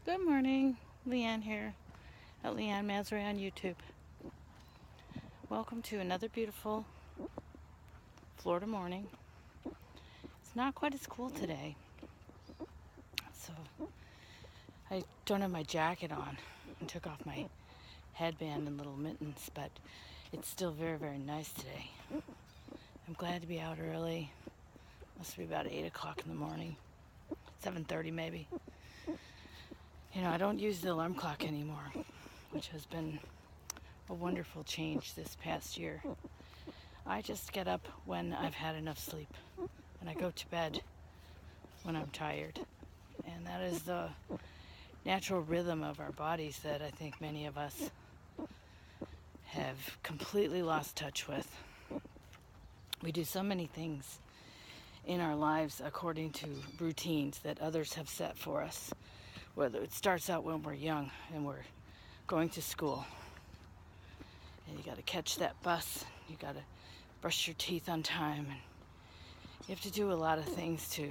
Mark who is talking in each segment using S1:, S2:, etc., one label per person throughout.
S1: Good morning, Leanne here at Leanne Masry on YouTube. Welcome to another beautiful Florida morning. It's not quite as cool today, so I don't have my jacket on and took off my headband and little mittens, but it's still very, very nice today. I'm glad to be out early. Must be about 8 o'clock in the morning, 7:30 maybe. I don't use the alarm clock anymore, which has been a wonderful change this past year. I just get up when I've had enough sleep, and I go to bed when I'm tired. And that is the natural rhythm of our bodies that I think many of us have completely lost touch with. We do so many things in our lives according to routines that others have set for us, whether it starts out when we're young and we're going to school. And you got to catch that bus, you got to brush your teeth on time, and you have to do a lot of things to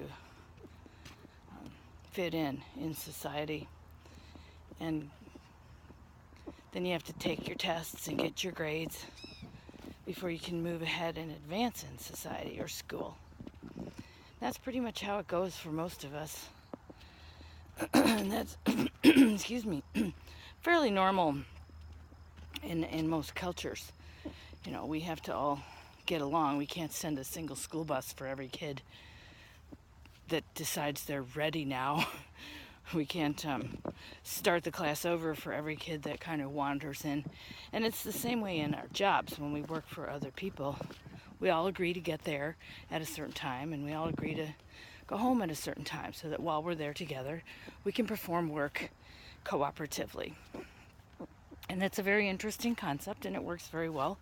S1: fit in society. And then you have to take your tests and get your grades before you can move ahead and advance in society or school. That's pretty much how it goes for most of us. And that's, excuse me, fairly normal in most cultures. We have to all get along. We can't send a single school bus for every kid that decides they're ready now. We can't start the class over for every kid that kind of wanders in. And it's the same way in our jobs. When we work for other people, we all agree to get there at a certain time, and we all agree to go home at a certain time, so that while we're there together, we can perform work cooperatively. And that's a very interesting concept, and it works very well.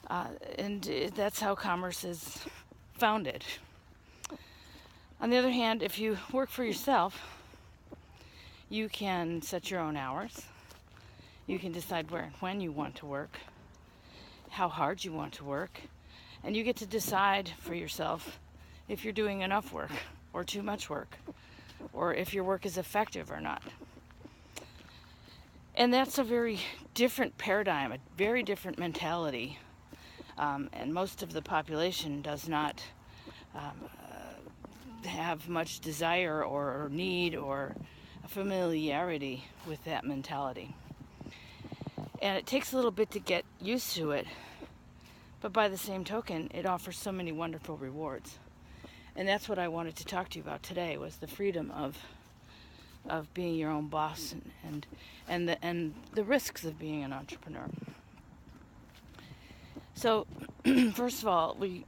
S1: And that's how commerce is founded. On the other hand, if you work for yourself, you can set your own hours. You can decide where and when you want to work, how hard you want to work, and you get to decide for yourself if you're doing enough work or too much work, or if your work is effective or not. And that's a very different paradigm, a very different mentality. And most of the population does not have much desire or need or familiarity with that mentality. And it takes a little bit to get used to it, but by the same token, it offers so many wonderful rewards. And that's what I wanted to talk to you about today, was the freedom of being your own boss and the risks of being an entrepreneur. So, first of all, we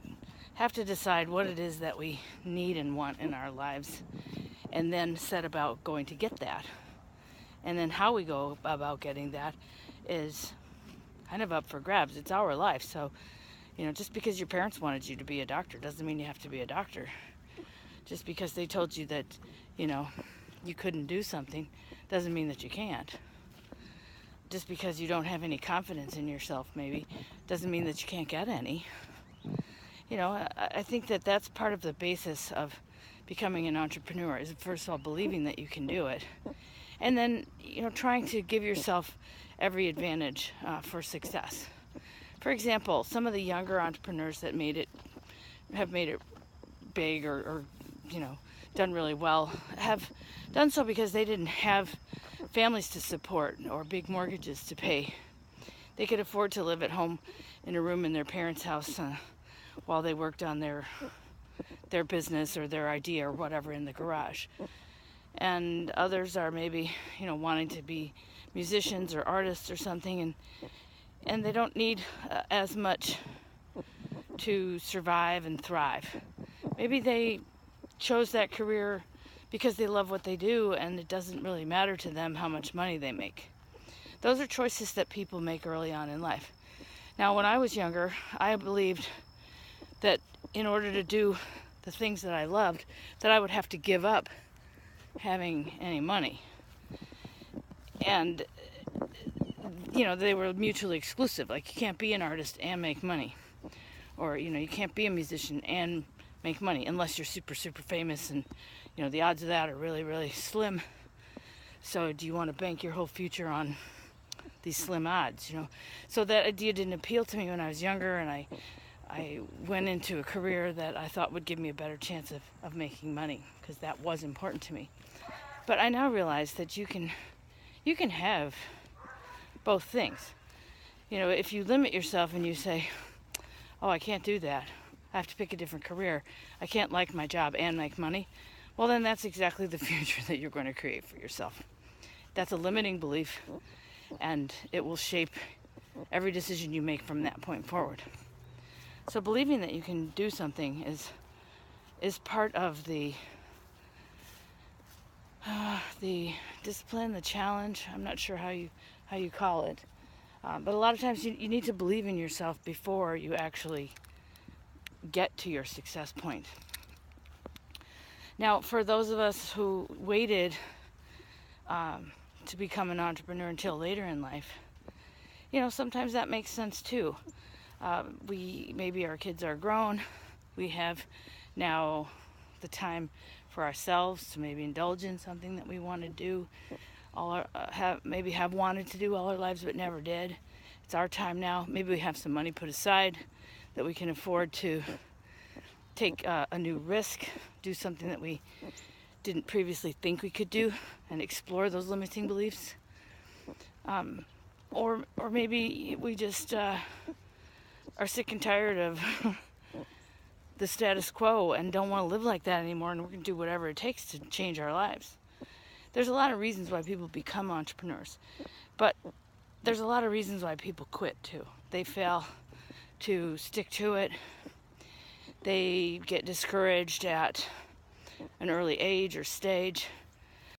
S1: have to decide what it is that we need and want in our lives, and then set about going to get that. And then how we go about getting that is kind of up for grabs. It's our life. So, just because your parents wanted you to be a doctor doesn't mean you have to be a doctor. Just because they told you that, you couldn't do something doesn't mean that you can't. Just because you don't have any confidence in yourself, maybe, doesn't mean that you can't get any. I think that that's part of the basis of becoming an entrepreneur, is first of all believing that you can do it, and then trying to give yourself every advantage for success. For example, some of the younger entrepreneurs that have made it big or done really well have done so because they didn't have families to support or big mortgages to pay. They could afford to live at home in a room in their parents' house while they worked on their business or their idea or whatever in the garage. And others are maybe wanting to be musicians or artists or something, and they don't need as much to survive and thrive. Maybe they chose that career because they love what they do, and it doesn't really matter to them how much money they make. Those are choices that people make early on in life. Now, when I was younger, I believed that in order to do the things that I loved, that I would have to give up having any money. And, they were mutually exclusive. Like, you can't be an artist and make money. Or, you can't be a musician and make money unless you're super, super famous, and, the odds of that are really, really slim. So do you want to bank your whole future on these slim odds, So that idea didn't appeal to me when I was younger, and I went into a career that I thought would give me a better chance of making money, because that was important to me. But I now realize that you can have both things. If you limit yourself and you say, oh, I can't do that, I have to pick a different career, I can't like my job and make money, well, then that's exactly the future that you're going to create for yourself. That's a limiting belief, and it will shape every decision you make from that point forward. So believing that you can do something is part of the discipline, the challenge. I'm not sure how you call it, but a lot of times you need to believe in yourself before you actually get to your success point. Now, for those of us who waited to become an entrepreneur until later in life, sometimes that makes sense too. Maybe our kids are grown. We have now the time for ourselves to maybe indulge in something that we want to do, have wanted to do all our lives but never did. It's our time now. Maybe we have some money put aside that we can afford to take a new risk, do something that we didn't previously think we could do, and explore those limiting beliefs. Or maybe we just are sick and tired of the status quo and don't want to live like that anymore, and we're going to do whatever it takes to change our lives. There's a lot of reasons why people become entrepreneurs, but there's a lot of reasons why people quit too. They fail to stick to it. They get discouraged at an early age or stage.